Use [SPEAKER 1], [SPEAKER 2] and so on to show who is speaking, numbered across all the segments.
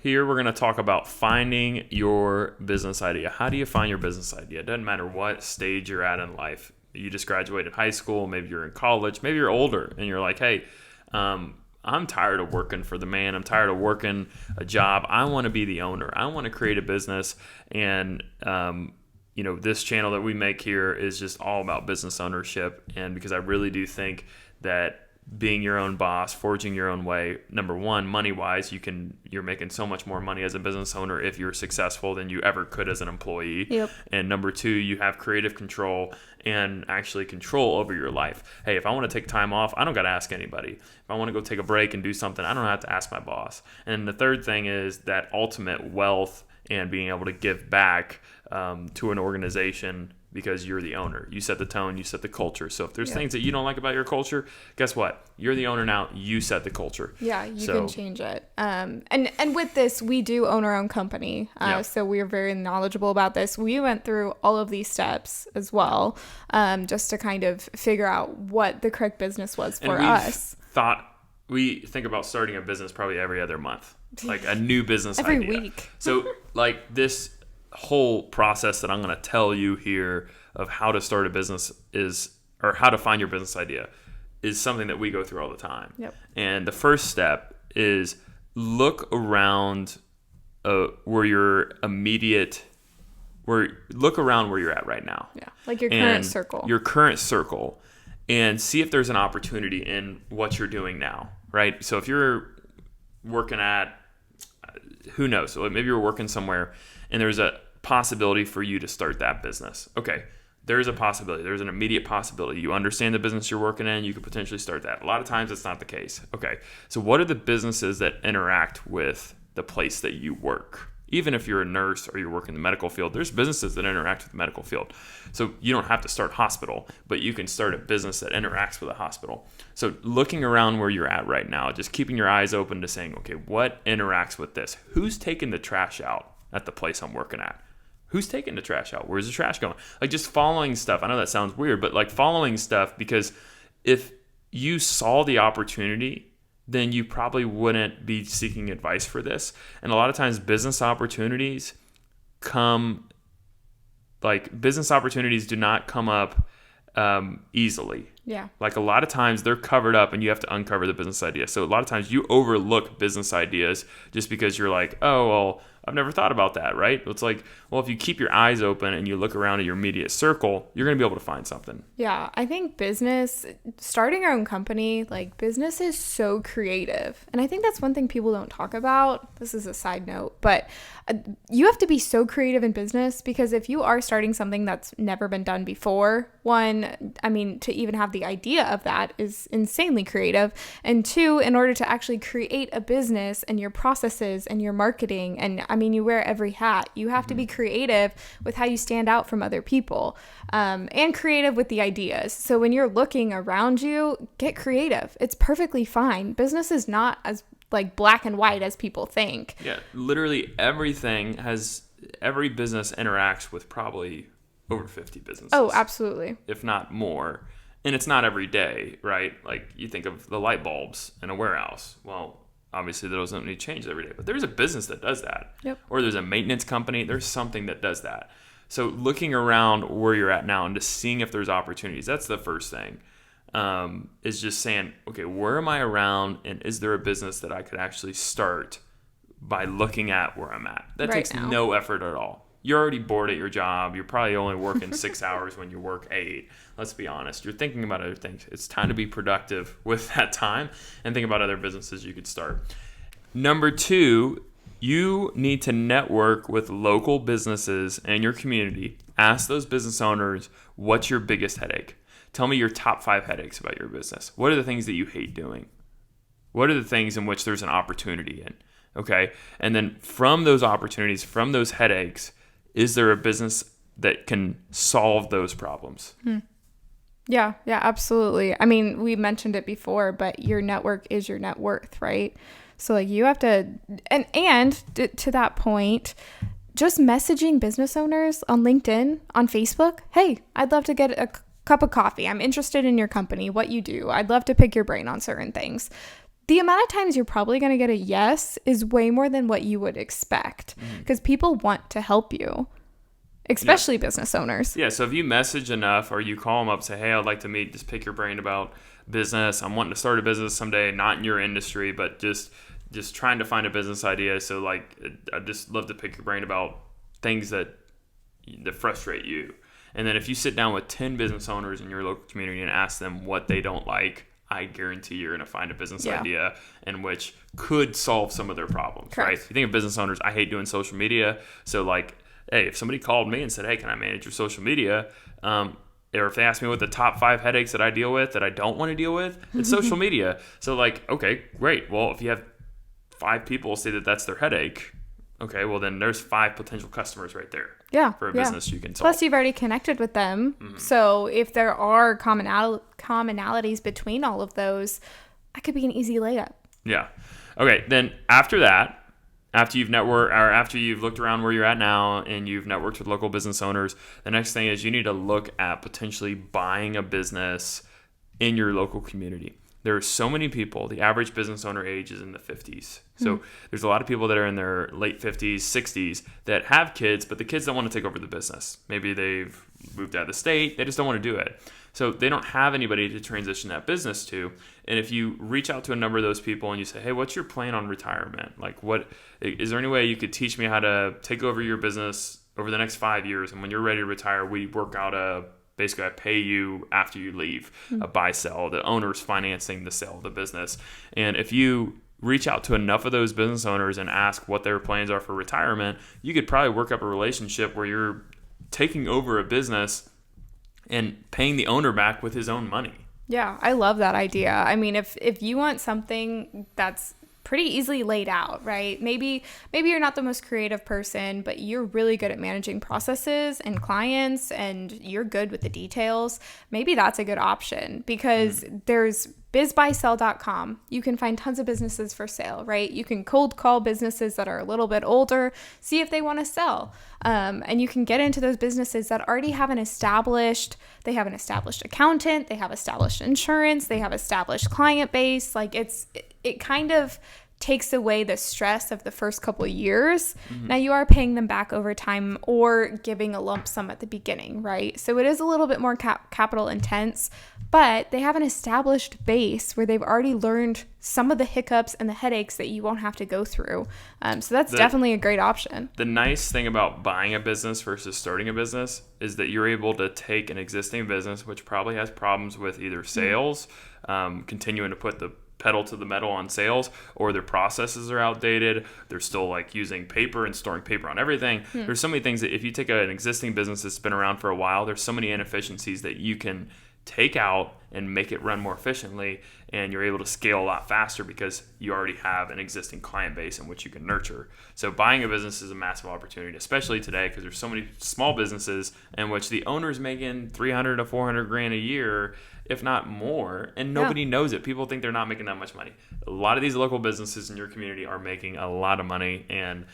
[SPEAKER 1] here we're going to talk about finding your business idea. How do you find your business idea? It doesn't matter what stage you're at in life. You just graduated high school, maybe you're in college, maybe you're older, and you're like, hey, I'm tired of working for the man. I'm tired of working a job. I want to be the owner. I want to create a business. And, this channel that we make here is just all about business ownership. And because I really do think that being your own boss, forging your own way, number one, money-wise, you're making so much more money as a business owner if you're successful than you ever could as an employee.
[SPEAKER 2] Yep.
[SPEAKER 1] And number two, you have creative control and actually control over your life. Hey, if I want to take time off, I don't got to ask anybody. If I want to go take a break and do something, I don't have to ask my boss. And the third thing is that ultimate wealth and being able to give back to an organization because you're the owner. You set the tone, you set the culture. So if there's things that you don't like about your culture, guess what? You're the owner now. You set the culture.
[SPEAKER 2] Yeah, you can change it. And with this, we do own our own company. So we are very knowledgeable about this. We went through all of these steps as well, just to kind of figure out what the correct business was for us.
[SPEAKER 1] We think about starting a business probably every other month, like a new business
[SPEAKER 2] every
[SPEAKER 1] idea.
[SPEAKER 2] week.
[SPEAKER 1] So like this whole process that I'm going to tell you here of how to start a business or how to find your business idea is something that we go through all the time.
[SPEAKER 2] Yep.
[SPEAKER 1] And the first step is look around look around where you're at right now.
[SPEAKER 2] Yeah. Like your current circle.
[SPEAKER 1] Your current circle, and see if there's an opportunity in what you're doing now, right? So if you're working at, who knows, so maybe you're working somewhere and there's a possibility for you to start that business. Okay, there's a possibility. There's an immediate possibility. You understand the business you're working in, you could potentially start that. A lot of times it's not the case. Okay, so what are the businesses that interact with the place that you work? Even if you're a nurse or you work in the medical field, there's businesses that interact with the medical field. So you don't have to start a hospital, but you can start a business that interacts with a hospital. So looking around where you're at right now, just keeping your eyes open to saying, okay, what interacts with this? Who's taking the trash out at the place I'm working at? Who's taking the trash out? Where's the trash going? Like just following stuff. I know that sounds weird, but like following stuff, because if you saw the opportunity, then you probably wouldn't be seeking advice for this. And a lot of times business opportunities do not come up easily.
[SPEAKER 2] Yeah.
[SPEAKER 1] Like a lot of times they're covered up and you have to uncover the business idea. So a lot of times you overlook business ideas just because you're like, oh, well, I've never thought about that, right? It's like, well, if you keep your eyes open and you look around at your immediate circle, you're going to be able to find something.
[SPEAKER 2] Yeah, I think starting our own company, like business is so creative. And I think that's one thing people don't talk about. This is a side note, but you have to be so creative in business, because if you are starting something that's never been done before, to even have the idea of that is insanely creative. And two, in order to actually create a business and your processes and your marketing, and you wear every hat, you have to be creative with how you stand out from other people, and creative with the ideas. So when you're looking around you, get creative. It's perfectly fine. Business is not as like black and white as people think.
[SPEAKER 1] Yeah, literally every business interacts with probably over 50 businesses.
[SPEAKER 2] Oh, absolutely.
[SPEAKER 1] If not more. And it's not every day, right? Like you think of the light bulbs in a warehouse. Well, obviously those don't need to change every day, but there's a business that does that.
[SPEAKER 2] Yep.
[SPEAKER 1] Or there's a maintenance company. There's something that does that. So looking around where you're at now and just seeing if there's opportunities, that's the first thing. Is just saying, okay, where am I around, and is there a business that I could actually start by looking at where I'm at? That takes no effort at all. You're already bored at your job. You're probably only working 6 hours when you work 8. Let's be honest. You're thinking about other things. It's time to be productive with that time and think about other businesses you could start. Number 2, you need to network with local businesses and your community. Ask those business owners, what's your biggest headache? Tell me your top 5 headaches about your business. What are the things that you hate doing? What are the things in which there's an opportunity in? Okay. And then from those opportunities, from those headaches, is there a business that can solve those problems?
[SPEAKER 2] Yeah, absolutely. We mentioned it before, but your network is your net worth, right? So like you have to, and to that point, just messaging business owners on LinkedIn, on Facebook. Hey, I'd love to get a cup of coffee. I'm interested in your company, what you do. I'd love to pick your brain on certain things. the amount of times you're probably going to get a yes is way more than what you would expect, because people want to help you, especially business owners.
[SPEAKER 1] Yeah, so if you message enough or you call them up, say, hey, I'd like to meet, just pick your brain about business. I'm wanting to start a business someday, not in your industry, but just trying to find a business idea. So like, I'd just love to pick your brain about things that frustrate you. And then if you sit down with 10 business owners in your local community and ask them what they don't like, I guarantee you're going to find a business idea in which could solve some of their problems,
[SPEAKER 2] Correct.
[SPEAKER 1] right? If you think of business owners, I hate doing social media. So like, hey, if somebody called me and said, hey, can I manage your social media? Or if they ask me what the top 5 headaches that I deal with that I don't want to deal with, it's social media. So like, okay, great. Well, if you have 5 people say that that's their headache, okay, well then there's 5 potential customers right there.
[SPEAKER 2] Yeah.
[SPEAKER 1] For a business you can solve.
[SPEAKER 2] Plus, you've already connected with them. So if there are commonalities between all of those, that could be an easy layup.
[SPEAKER 1] Yeah. Okay. Then after that, after you've looked around where you're at now and you've networked with local business owners, the next thing is you need to look at potentially buying a business in your local community. There are so many people, the average business owner age is in the 50s. So there's a lot of people that are in their late 50s, 60s that have kids, but the kids don't want to take over the business. Maybe they've moved out of the state. They just don't want to do it. So they don't have anybody to transition that business to. And if you reach out to a number of those people and you say, hey, what's your plan on retirement? Like, is there any way you could teach me how to take over your business over the next 5 years? And when you're ready to retire, we work out basically I pay you after you leave, a buy-sell. The owner's financing the sale of the business. And if you reach out to enough of those business owners and ask what their plans are for retirement, you could probably work up a relationship where you're taking over a business and paying the owner back with his own money.
[SPEAKER 2] Yeah, I love that idea. I mean, if you want something that's pretty easily laid out, right? Maybe you're not the most creative person, but you're really good at managing processes and clients, and you're good with the details. Maybe that's a good option, because there's bizbuysell.com. You can find tons of businesses for sale, right? You can cold call businesses that are a little bit older, see if they want to sell. And you can get into those businesses that already have an established accountant, they have established insurance, they have established client base. Like it kind of takes away the stress of the first couple of years. Now you are paying them back over time or giving a lump sum at the beginning, right? So it is a little bit more capital intense, but they have an established base where they've already learned some of the hiccups and the headaches that you won't have to go through. So that's definitely a great option.
[SPEAKER 1] The nice thing about buying a business versus starting a business is that you're able to take an existing business, which probably has problems with either sales, continuing to put the pedal to the metal on sales, or their processes are outdated. They're still like using paper and storing paper on everything. There's so many things that if you take an existing business that's been around for a while, there's so many inefficiencies that you can take out and make it run more efficiently, and you're able to scale a lot faster because you already have an existing client base in which you can nurture. So buying a business is a massive opportunity, especially today, because there's so many small businesses in which the owner's making $300 to $400 a year, if not more, and nobody knows it. People think they're not making that much money. A lot of these local businesses in your community are making a lot of money, and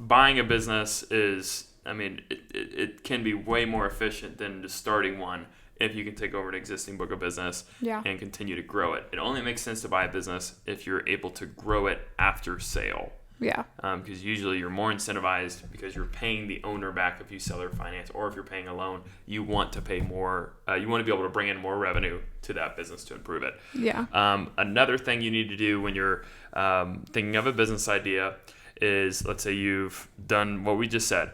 [SPEAKER 1] buying a business is, I mean, it can be way more efficient than just starting one if you can take over an existing book of business and continue to grow it. It only makes sense to buy a business if you're able to grow it after sale.
[SPEAKER 2] Yeah.
[SPEAKER 1] Because usually you're more incentivized because you're paying the owner back if you sell or finance, or if you're paying a loan, you want to pay more. You want to be able to bring in more revenue to that business to improve it.
[SPEAKER 2] Yeah.
[SPEAKER 1] Another thing you need to do when you're thinking of a business idea is, let's say you've done what we just said.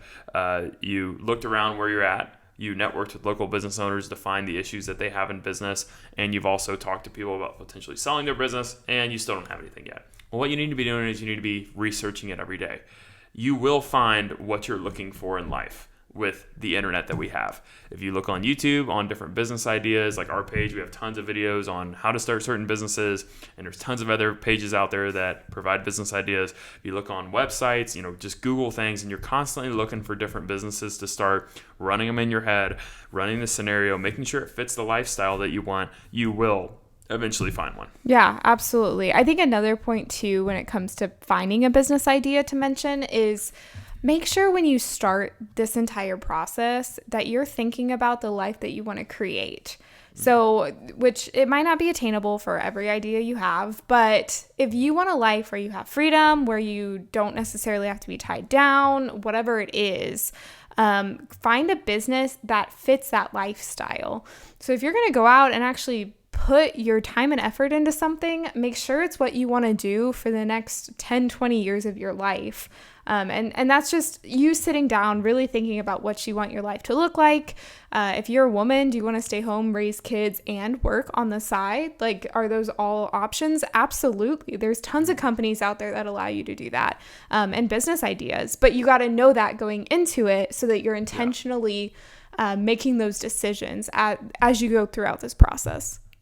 [SPEAKER 1] You looked around where you're at. You networked with local business owners to find the issues that they have in business, and you've also talked to people about potentially selling their business, and you still don't have anything yet. Well, what you need to be doing is you need to be researching it every day. You will find what you're looking for in life with the internet that we have. If you look on YouTube on different business ideas, like our page, we have tons of videos on how to start certain businesses, and there's tons of other pages out there that provide business ideas. If you look on websites, just Google things, and you're constantly looking for different businesses to start, running them in your head, running the scenario, making sure it fits the lifestyle that you want, you will eventually find one.
[SPEAKER 2] Yeah, absolutely. I think another point too, when it comes to finding a business idea to mention, is make sure when you start this entire process that you're thinking about the life that you want to create. So, which it might not be attainable for every idea you have, but if you want a life where you have freedom, where you don't necessarily have to be tied down, whatever it is, find a business that fits that lifestyle. So if you're going to go out and actually put your time and effort into something, make sure it's what you want to do for the next 10, 20 years of your life. And that's just you sitting down, really thinking about what you want your life to look like. If you're a woman, do you want to stay home, raise kids, and work on the side? Like, are those all options? Absolutely. There's tons of companies out there that allow you to do that, and business ideas. But you got to know that going into it so that you're intentionally making those decisions as you go throughout this process.